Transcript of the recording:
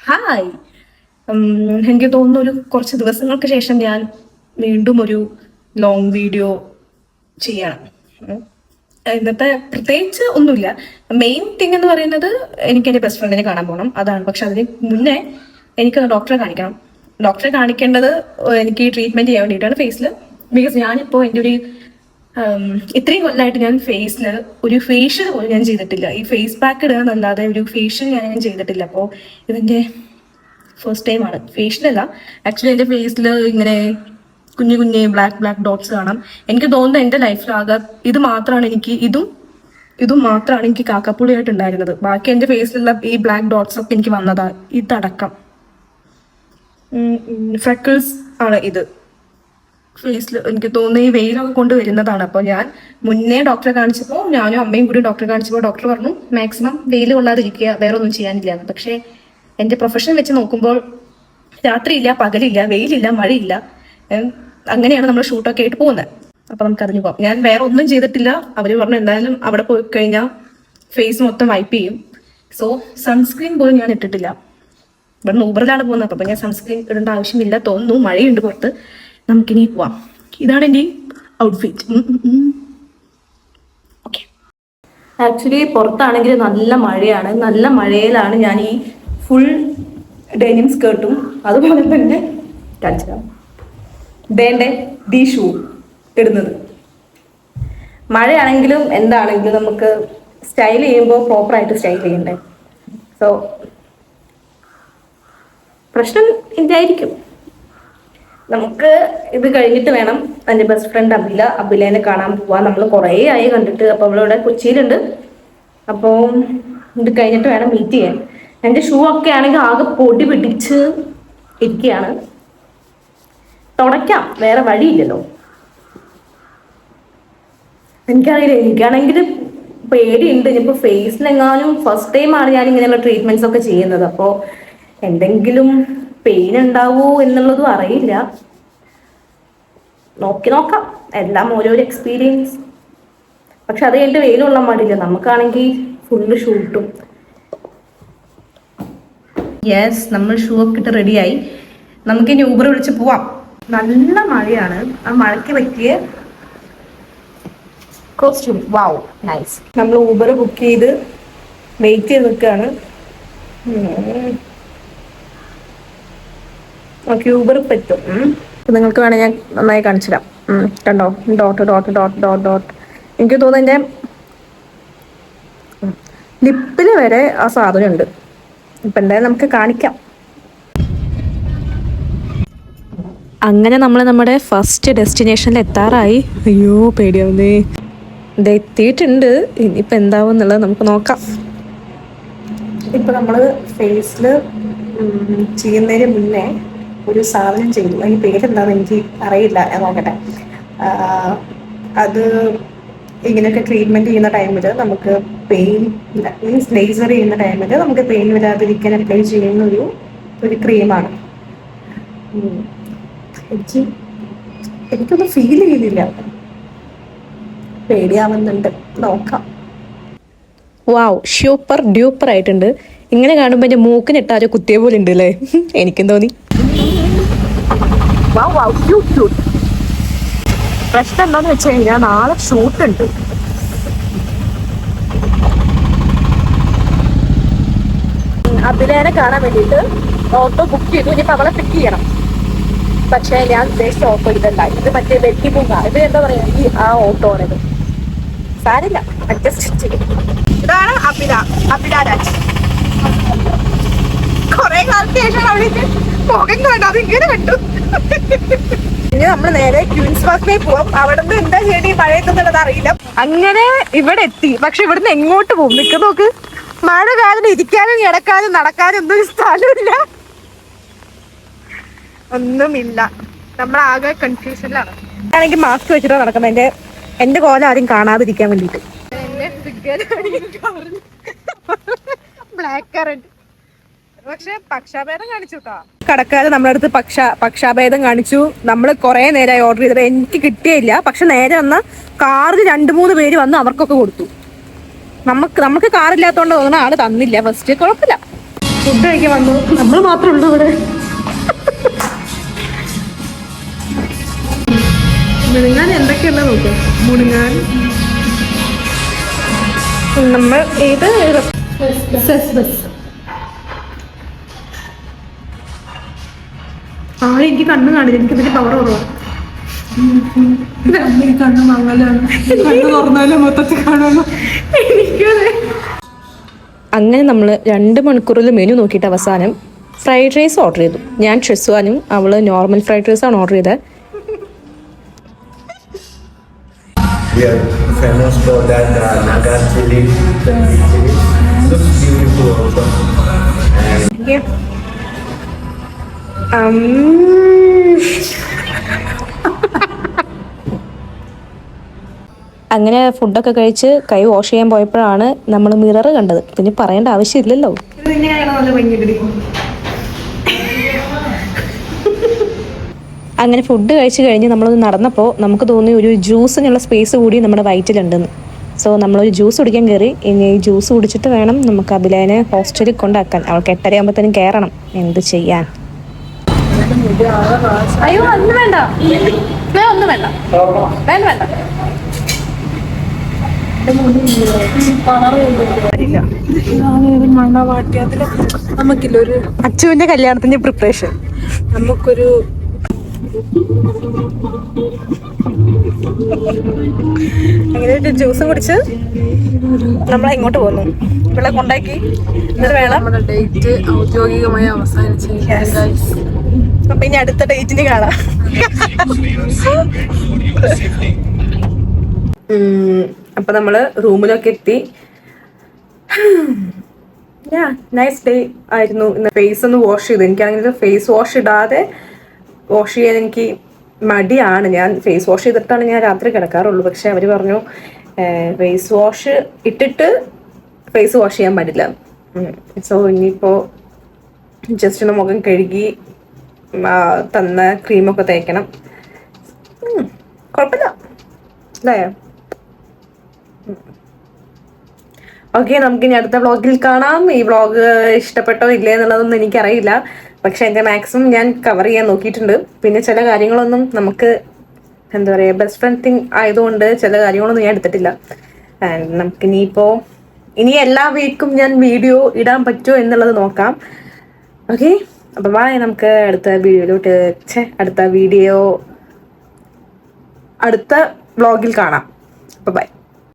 Hi. എനിക്ക് തോന്നുന്നു കുറച്ച് ദിവസങ്ങൾക്ക് ശേഷം ഞാൻ വീണ്ടും ഒരു ലോങ് വീഡിയോ ചെയ്യണം. ഉം. ഇന്നത്തെ പ്രത്യേകിച്ച് ഒന്നുമില്ല. മെയിൻ തിങ് എന്ന് പറയുന്നത് എനിക്ക് എൻ്റെ ബെസ്റ്റ് ഫ്രണ്ടിനെ കാണാൻ പോകണം, അതാണ്. പക്ഷെ അതിന് മുന്നേ എനിക്ക് ഡോക്ടറെ കാണിക്കണം. ഡോക്ടറെ കാണിക്കേണ്ടത് എനിക്ക് ട്രീറ്റ്മെന്റ് ചെയ്യാൻ വേണ്ടിയിട്ടാണ് ഫേസിൽ. ബിക്കോസ് ഞാനിപ്പോൾ എൻ്റെ ഇത്രയും കൊല്ലമായിട്ട് ഞാൻ ഫേസിൽ ഒരു ഫേഷ്യൽ പോലും ഞാൻ ചെയ്തിട്ടില്ല. ഈ ഫേസ് പാക്ക് ഇടുക എന്നല്ലാതെ ഒരു ഫേഷ്യൽ ഞാൻ ചെയ്തിട്ടില്ല. അപ്പോൾ ഇതിൻ്റെ ഫസ്റ്റ് ടൈമാണ്. ഫേഷ്യലല്ല, ആക്ച്വലി എൻ്റെ ഫേസിൽ ഇങ്ങനെ കുഞ്ഞു കുഞ്ഞു ബ്ലാക്ക് ഡോട്ട്സ് കാണാം. എനിക്ക് തോന്നുന്നത് എൻ്റെ ലൈഫിലാകെ ഇത് മാത്രമാണ് ഇതും മാത്രമാണ് എനിക്ക് കാക്കപ്പുള്ളിയായിട്ട് ഉണ്ടായിരുന്നത്. ബാക്കി എൻ്റെ ഫേസിലുള്ള ഈ ബ്ലാക്ക് ഡോട്ട്സ് ഒക്കെ എനിക്ക് വന്നതാ, ഇതടക്കം. ഫ്രെക്കിൾസ് ആണ് ഇത് ഫേസിൽ. എനിക്ക് തോന്നുന്നു ഈ വെയിലൊക്കെ കൊണ്ട് വരുന്നതാണ്. അപ്പോൾ ഞാൻ മുന്നേ ഡോക്ടറെ കാണിച്ചപ്പോൾ, ഞാനും അമ്മയും കൂടി ഡോക്ടറെ കാണിച്ചപ്പോൾ ഡോക്ടർ പറഞ്ഞു മാക്സിമം വെയിൽ കൊള്ളാതിരിക്കുക, വേറെ ഒന്നും ചെയ്യാനില്ല. പക്ഷേ എൻ്റെ പ്രൊഫഷൻ വെച്ച് നോക്കുമ്പോൾ രാത്രിയില്ല, പകലില്ല, വെയിലില്ല, മഴയില്ല, അങ്ങനെയാണ് നമ്മൾ ഷൂട്ടൊക്കെ ആയിട്ട് പോകുന്നത്. അപ്പൊ നമുക്ക് അതിന് പോകാം. ഞാൻ വേറെ ഒന്നും ചെയ്തിട്ടില്ല. അവര് പറഞ്ഞു എന്തായാലും അവിടെ പോയി കഴിഞ്ഞാൽ ഫേസ് മൊത്തം വൈപ്പ് ചെയ്യും. സോ സൺസ്ക്രീൻ പോലും ഞാൻ ഇട്ടിട്ടില്ല. ഇവിടെ ഊബറിലാണ് പോകുന്നത്. അപ്പൊ ഞാൻ സൺസ്ക്രീൻ ഇടേണ്ട ആവശ്യമില്ല തോന്നുന്നു. മഴയുണ്ട് പുറത്ത്. നമുക്കിനി പോവാം. ഇതാണ് എൻ്റെ ഔട്ട്ഫിറ്റ്. ഓക്കെ. ആക്ച്വലി പുറത്താണെങ്കിൽ നല്ല മഴയാണ്. നല്ല മഴയിലാണ് ഞാൻ ഈ ഫുൾ ഡെനിം സ്കേർട്ടും അതുപോലെ തന്നെ കാണിച്ചു ദേണ്ടേ ദീ ഷൂ ഇടുന്നത്. മഴയാണെങ്കിലും എന്താണെങ്കിലും നമുക്ക് സ്റ്റൈൽ ചെയ്യുമ്പോൾ പ്രോപ്പറായിട്ട് സ്റ്റൈൽ ചെയ്യണ്ടേ. സോ പ്രശ്നം ഇതായിരിക്കും. നമുക്ക് ഇത് കഴിഞ്ഞിട്ട് വേണം എൻ്റെ ബെസ്റ്റ് ഫ്രണ്ട് അബിലേനെ കാണാൻ പോവാൻ. നമ്മൾ കുറേ ആയി കണ്ടിട്ട്. അപ്പോൾ അവളിവിടെ കൊച്ചിയിലുണ്ട്. അപ്പോൾ ഇത് കഴിഞ്ഞിട്ട് വേണം മീറ്റ് ചെയ്യാൻ. എൻ്റെ ഷൂ ഒക്കെ ആണെങ്കിൽ ആകെ പൊടി പിടിച്ച് ഇരിക്കുകയാണ്. തുടയ്ക്കാം, വേറെ വഴിയില്ലല്ലോ. എനിക്കറിയില്ല, എനിക്കാണെങ്കിൽ പേടിയുണ്ട്. ഇനിയിപ്പോൾ ഫേസിലെങ്ങാനും ഫസ്റ്റ് ടൈമാണ് ഞാൻ ഇങ്ങനെയുള്ള ട്രീറ്റ്മെന്റ്സ് ഒക്കെ ചെയ്യുന്നത്. അപ്പോൾ എന്തെങ്കിലും പെയിൻ ഉണ്ടാവോ എന്നുള്ളതും അറിയില്ല. നോക്കാം, എല്ലാം ഓരോരോ എക്സ്പീരിയൻസ്. പക്ഷെ അത് കഴിഞ്ഞിട്ട് വെയിലുള്ള പാടില്ല. നമുക്കാണെങ്കിൽ ഫുള്ള് ഷൂട്ടും. യെസ്, നമ്മൾ ഷൂ ഒക്കെ ഇട്ട് റെഡിയായി. നമുക്ക് ഇനി ഊബർ വിളിച്ച് പോവാം. നല്ല മഴയാണ്. ആ മഴയ്ക്ക് പറ്റിയ കോസ്റ്റ്യൂം. വാവ്, നൈസ്. നമ്മൾ ഊബർ ബുക്ക് ചെയ്ത് വെയിറ്റ് ചെയ്ത് നിൽക്കുകയാണ്. ഓക്കെ, ഊബർ പറ്റും. നിങ്ങൾക്ക് വേണേൽ ഞാൻ നന്നായി കാണിച്ചു തരാം. കണ്ടോ, dot dot dot dot dot. എനിക്ക് തോന്നുന്നു എൻ്റെ ലിപ്പിൽ വരെ ആ സാധനം ഉണ്ട്. ഇപ്പം എന്തായാലും നമുക്ക് കാണിക്കാം. അങ്ങനെ നമ്മൾ നമ്മുടെ ഫസ്റ്റ് ഡെസ്റ്റിനേഷനിൽ എത്താറായി. അയ്യോ പേടിയാവുന്നേ. ഇത് എത്തിയിട്ടുണ്ട്. ഇനിയിപ്പോൾ എന്താവും എന്നുള്ളത് നമുക്ക് നോക്കാം. ഇപ്പം നമ്മൾ ഫേസിൽ ചെയ്യുന്നതിന് മുന്നേ ഒരു സാധനം ചെയ്തു. അതിന് പേരെന്താണെന്ന് എനിക്ക് അറിയില്ല, ഞാൻ നോക്കട്ടെ. അത് ഇങ്ങനെയൊക്കെ ട്രീറ്റ്മെൻറ്റ് ചെയ്യുന്ന ടൈമിൽ നമുക്ക് പെയിൻ മീൻസ് ലേസർ ചെയ്യുന്ന ടൈമിൽ നമുക്ക് പെയിൻ വരാതിരിക്കാൻ അപ്ലൈ ചെയ്യുന്ന ഒരു ക്രീമാണ്. എനിക്കൊന്നും ഫീൽ ചെയ്യുന്നില്ല, പേടിയാവുന്നുണ്ട്. നോക്കാം. വാവ്, സൂപ്പർ ഡ്യൂപ്പർ ആയിട്ടുണ്ട്. ഇങ്ങനെ കാണുമ്പോൾ എൻ്റെ മൂക്കിനിട്ടാരോ കുത്തിയ പോലെ ഉണ്ട് അല്ലേ? എനിക്കും തോന്നി. പ്രശ്നം എന്താന്ന് വെച്ച് കഴിഞ്ഞാൽ നാളെ ഷൂട്ടുണ്ട്. അഭിനയനെ കാണാൻ വേണ്ടിയിട്ട് ഓട്ടോ ബുക്ക് ചെയ്തു. ഇനിയിപ്പോൾ അവളെ പിക്ക് ചെയ്യണം. പക്ഷേ ഞാൻ ഉദ്ദേശിച്ച ഓട്ടോ ഇതല്ല. ഇത് മറ്റേ വെട്ടി പൂങ്ക. ഇത് എന്താ പറയാ, ഈ ആ ഓട്ടോ ആണിത്. സാരില്ല, അഡ്ജസ്റ്റ് ചെയ്യും. ഇതാണ് അഭിരാജ്. കൊറേ കാലത്തിന് ശേഷം അവിടേക്ക് മുഖം കണ്ടു. അത് ഇങ്ങനെ കണ്ടു. ഇനി നമ്മൾ നേരെ ക്യൂൻസ് പാർക്കിലേക്ക് പോവാം. അവിടെ നിന്ന് എന്താ ചെയ്യേണ്ടി മഴയെത്തുന്നുള്ളത് അറിയില്ല. അങ്ങനെ ഇവിടെ എത്തി. പക്ഷെ ഇവിടുന്ന് എങ്ങോട്ട് പോകും? നിൽക്ക് നോക്ക്, മഴ കാരണം ഇരിക്കാനും കിടക്കാനും നടക്കാനും ഒന്നും സ്ഥലമില്ല, ഒന്നുമില്ല. നമ്മളാകെ കൺഫ്യൂഷനിലാണ്. ആണെങ്കിൽ മാസ്ക് വെച്ചിട്ടാണ് നടക്കുന്നത്. എന്റെ കോലം ആരും കാണാതിരിക്കാൻ വേണ്ടിട്ട്. Black currant. പക്ഷെ പക്ഷാഭേദം കാണിച്ചു കേട്ടോ. കടക്കാതെ നമ്മുടെ അടുത്ത് പക്ഷാഭേദം കാണിച്ചു. നമ്മൾ കുറെ നേരമായി ഓർഡർ ചെയ്തത്, എനിക്ക് കിട്ടിയില്ല. പക്ഷെ നേരെ വന്ന കാറിൽ 2-3 പേര് വന്ന് അവർക്കൊക്കെ കൊടുത്തു. നമുക്ക് കാറില്ലാത്തോണ്ട് തോന്നുന്ന ആള് തന്നില്ല ഫസ്റ്റ്. കുഴപ്പമില്ല. ഫുഡ് കഴിക്കാൻ വന്നു. നമ്മൾ മാത്രമേ ഉള്ളൂ ഇവിടെ. മുഴുങ്ങാൻ എന്തൊക്കെയല്ല നോക്കാം. മുഴുങ്ങാൻ നമ്മൾ ഏത് എനിക്ക് കണ്ണ് കാണില്ല. എനിക്ക് ഇതിന്റെ പവർ കുറവാണ്. കണ്ണ് മങ്ങലാണ്. കണ്ണ് തുറന്നാലും മൊത്തത്തിൽ കാണുള്ളൂ. എനിക്കതെ. അങ്ങനെ നമ്മൾ 2 മണിക്കൂറിൽ മെനു നോക്കിയിട്ട് അവസാനം ഫ്രൈഡ് റൈസ് ഓർഡർ ചെയ്തു. ഞാൻ ഷെസ്വാനും അവള് നോർമൽ ഫ്രൈഡ് റൈസ് ആണ് ഓർഡർ ചെയ്തത്. We are famous for that Naga chili. Looks beautiful also. അങ്ങനെ ഫുഡൊക്കെ കഴിച്ച് കൈ വാഷ് ചെയ്യാൻ പോയപ്പോഴാണ് നമ്മൾ മിറർ കണ്ടത്. പിന്നെ പറയേണ്ട ആവശ്യമില്ലല്ലോ. അങ്ങനെ ഫുഡ് കഴിച്ച് കഴിഞ്ഞ് നമ്മളൊന്ന് നടന്നപ്പോൾ നമുക്ക് തോന്നി ഒരു ജ്യൂസിനുള്ള സ്പേസ് കൂടി നമ്മുടെ വയറ്റിലുണ്ടെന്ന്. സോ നമ്മളൊരു ജ്യൂസ് കുടിക്കാൻ കയറി. ഇനി ഈ ജ്യൂസ് കുടിച്ചിട്ട് വേണം നമുക്ക് അഭിലാനെ ഹോസ്റ്റലിൽ കൊണ്ടാക്കാൻ. അവൾക്ക് 8:30 കയറണം. എന്ത് ചെയ്യാൻ? അയ്യോ ഒന്നും വേണ്ട, ഒന്നും വേണ്ട, വേണ്ട വേണ്ട. നമുക്കില്ല ഒരു അച്ചുവിന്റെ കല്യാണത്തിന്റെ പ്രിപ്പറേഷൻ. നമുക്കൊരു അങ്ങനെ ഒരു ജ്യൂസും കുടിച്ച് നമ്മൾ ഇങ്ങോട്ട് പോന്നു. ഇവിടെ കൊണ്ടാക്കി എന്നിട്ട് വേണം ഡേറ്റ് ഔദ്യോഗികമായി അവസാനിച്ചു. അപ്പൊ ഇനി അടുത്ത ഡേറ്റിന് കാണാം. അപ്പൊ നമ്മള് റൂമിലൊക്കെ എത്തി. നൈസ് ഡേ ആയിരുന്നു. ഇന്ന് ഫേസ് ഒന്ന് വാഷ് ചെയ്തു. എനിക്കാണെങ്കിൽ ഫേസ് വാഷ് ഇടാതെ വാഷ് ചെയ്യാൻ എനിക്ക് മടിയാണ്. ഞാൻ ഫേസ് വാഷ് ചെയ്തിട്ടാണ് ഞാൻ രാത്രി കിടക്കാറുള്ളൂ. പക്ഷെ അവർ പറഞ്ഞു ഫേസ് വാഷ് ഇട്ടിട്ട് ഫേസ് വാഷ് ചെയ്യാൻ പാടില്ല. സോ ഇനിയിപ്പോൾ ജസ്റ്റ് ഒന്ന് മുഖം കഴുകി തന്ന ക്രീമൊക്കെ തേക്കണം. കുഴപ്പമില്ല അല്ലേ? ഓക്കെ, നമുക്കിനി അടുത്ത വ്ളോഗിൽ കാണാം. ഈ വ്ളോഗ് ഇഷ്ടപ്പെട്ടോ ഇല്ലേ എന്നുള്ളതൊന്നും എനിക്കറിയില്ല. പക്ഷെ എൻ്റെ മാക്സിമം ഞാൻ കവർ ചെയ്യാൻ നോക്കിയിട്ടുണ്ട്. പിന്നെ ചില കാര്യങ്ങളൊന്നും നമുക്ക് എന്താ പറയുക, ബെസ്റ്റ് ഫ്രണ്ട് തിങ് ആയതുകൊണ്ട് ചില കാര്യങ്ങളൊന്നും ഞാൻ എടുത്തിട്ടില്ല. ആൻഡ് നമുക്കിനിയിപ്പോൾ ഇനി എല്ലാ വീക്കും ഞാൻ വീഡിയോ ഇടാൻ പറ്റുമോ എന്നുള്ളത് നോക്കാം. ഓക്കെ, അപ്പോൾ ബൈ. നമുക്ക് അടുത്ത വീഡിയോയിലോട്ട് അടുത്ത വ്ളോഗിൽ കാണാം. അപ്പോൾ ബൈ.